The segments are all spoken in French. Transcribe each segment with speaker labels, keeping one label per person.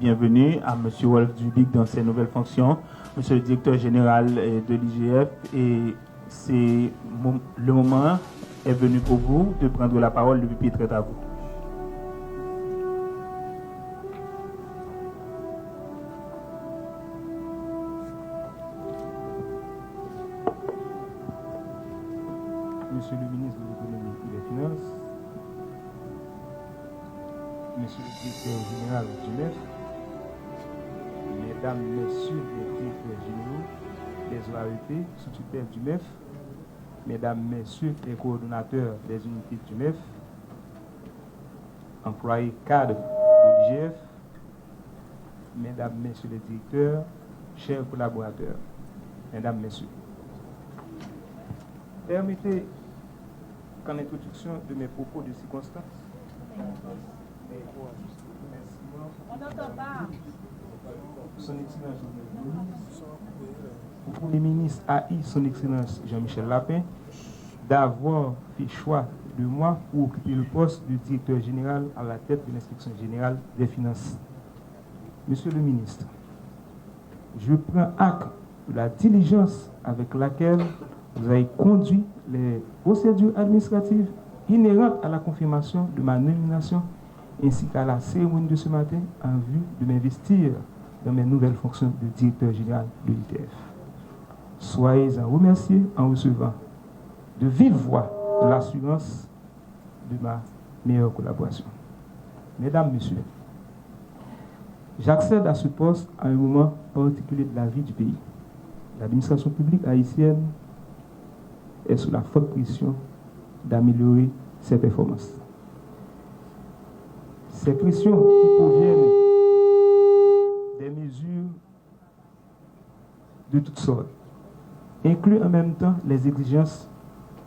Speaker 1: bienvenue à M. Wolf Dubic dans ses nouvelles fonctions, Monsieur le directeur général de l'IGF. Et le moment est venu pour vous de prendre la parole. Le pupitre est à vous. Monsieur le ministre de l'Économie et des Finances, Monsieur le directeur général du MEF, Mesdames, Messieurs les directeurs généraux des OAEP sous tutelle du MEF, Mesdames, Messieurs les coordonnateurs des unités du MEF, employés cadres de l'IGF, Mesdames, Messieurs les directeurs, chers collaborateurs, Mesdames, Messieurs. Permettez qu'en introduction de mes propos de circonstance, on n'entend pas. Son Excellence, le Premier ministre haït Son Excellence Jean-Michel Lapin d'avoir fait choix de moi pour occuper le poste de directeur général à la tête de l'inspection générale des finances. Monsieur le ministre, je prends acte de la diligence avec laquelle vous avez conduit les procédures administratives inhérentes à la confirmation de ma nomination ainsi qu'à la cérémonie de ce matin en vue de m'investir dans mes nouvelles fonctions de directeur général de l'ITF. Soyez-en remerciés en recevant de vive voix l'assurance de ma meilleure collaboration. Mesdames, Messieurs, j'accède à ce poste à un moment particulier de la vie du pays. L'administration publique haïtienne est sous la forte pression d'améliorer ses performances. Ces pressions qui proviennent des mesures de toutes sortes incluent en même temps les exigences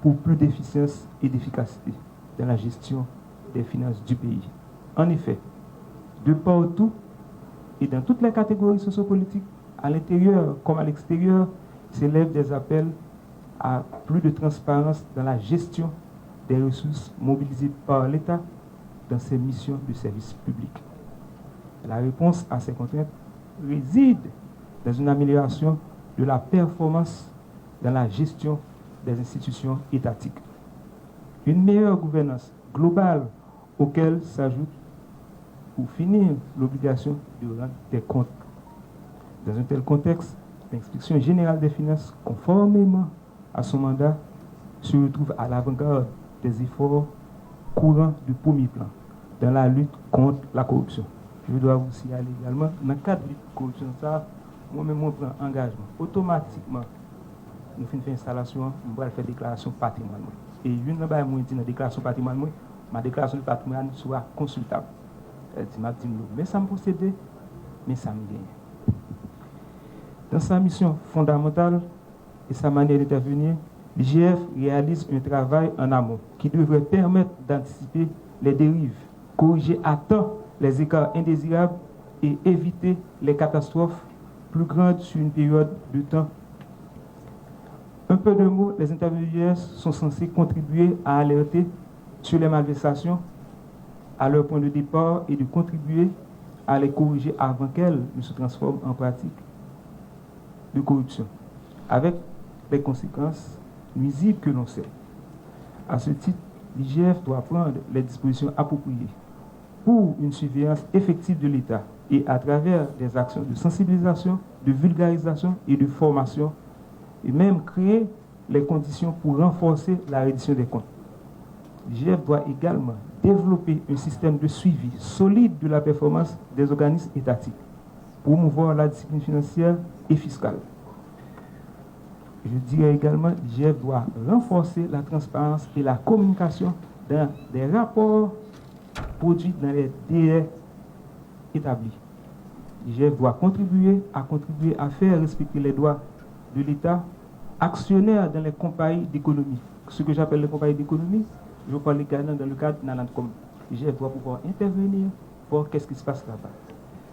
Speaker 1: pour plus d'efficience et d'efficacité dans la gestion des finances du pays. En effet, de partout et dans toutes les catégories sociopolitiques, à l'intérieur comme à l'extérieur, s'élèvent des appels à plus de transparence dans la gestion des ressources mobilisées par l'État dans ses missions de service public. La réponse à ces contraintes réside dans une amélioration de la performance dans la gestion des institutions étatiques. Une meilleure gouvernance globale auquel s'ajoute, pour finir, l'obligation de rendre des comptes. Dans un tel contexte, l'inspection générale des finances, conformément à son mandat, se retrouve à l'avant-garde des efforts courants du premier plan dans la lutte contre la corruption. Je dois vous signaler également, dans le cadre de la corruption, moi-même, je prends engagement. Automatiquement, nous faisons installation, nous allons faire déclaration patrimoine. Et une fois que nous dit dans la déclaration patrimoine, ma déclaration de patrimoine sera consultable. Mais ça me procède, mais ça me gagne. Dans sa mission fondamentale et sa manière d'intervenir, l'IGF réalise un travail en amont qui devrait permettre d'anticiper les dérives, corriger à temps les écarts indésirables et éviter les catastrophes plus grandes sur une période de temps. Un peu de mots, les intervenants sont censés contribuer à alerter sur les malversations à leur point de départ et de contribuer à les corriger avant qu'elles ne se transforment en pratique de corruption, avec les conséquences nuisibles que l'on sait. À ce titre, l'IGF doit prendre les dispositions appropriées pour une surveillance effective de l'État et à travers des actions de sensibilisation, de vulgarisation et de formation, et même créer les conditions pour renforcer la reddition des comptes. L'IGF doit également développer un système de suivi solide de la performance des organismes étatiques, promouvoir la discipline financière et fiscale. Je dirais également que l'IGF doit renforcer la transparence et la communication dans des rapports produits dans les délais établis. L'IGF doit contribuer à faire respecter les droits de l'État, actionnaire dans les compagnies d'économie. Ce que j'appelle les compagnies d'économie, je parle également dans le cadre de Nalandcom. L'IGF doit pouvoir intervenir pour qu'est-ce qui se passe là-bas.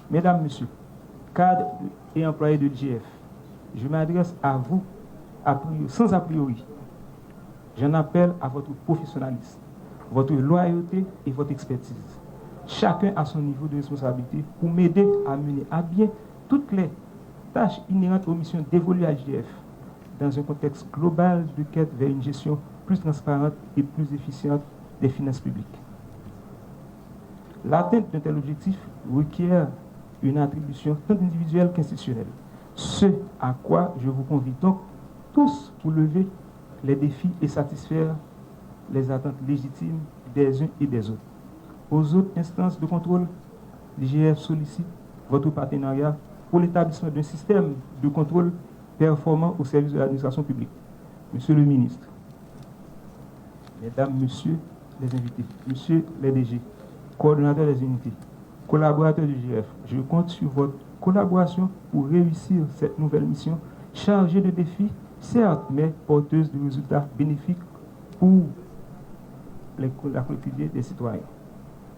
Speaker 1: Mesdames, Messieurs, cadres et employés de l'IGF, je m'adresse à vous sans a priori. J'en appelle à votre professionnalisme, votre loyauté et votre expertise. chacun à son niveau de responsabilité, pour m'aider à mener à bien toutes les tâches inhérentes aux missions dévolues à l'IGF, dans un contexte global de quête vers une gestion plus transparente et plus efficiente des finances publiques. L'atteinte d'un tel objectif requiert une attribution tant individuelle qu'institutionnelle, ce à quoi je vous convie donc tous pour lever les défis et satisfaire les attentes légitimes des uns et des autres. Aux autres instances de contrôle, l'IGF sollicite votre partenariat pour l'établissement d'un système de contrôle performant au service de l'administration publique. Monsieur le ministre, Mesdames, Messieurs les invités, Messieurs les DG, coordonnateurs des unités, collaborateurs du GF, je compte sur votre collaboration pour réussir cette nouvelle mission chargée de défis, certes, mais porteuse de résultats bénéfiques pour la collectivité des citoyens.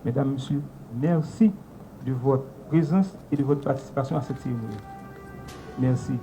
Speaker 1: Mesdames, Messieurs, merci de votre présence et de votre participation à cette cérémonie. Merci.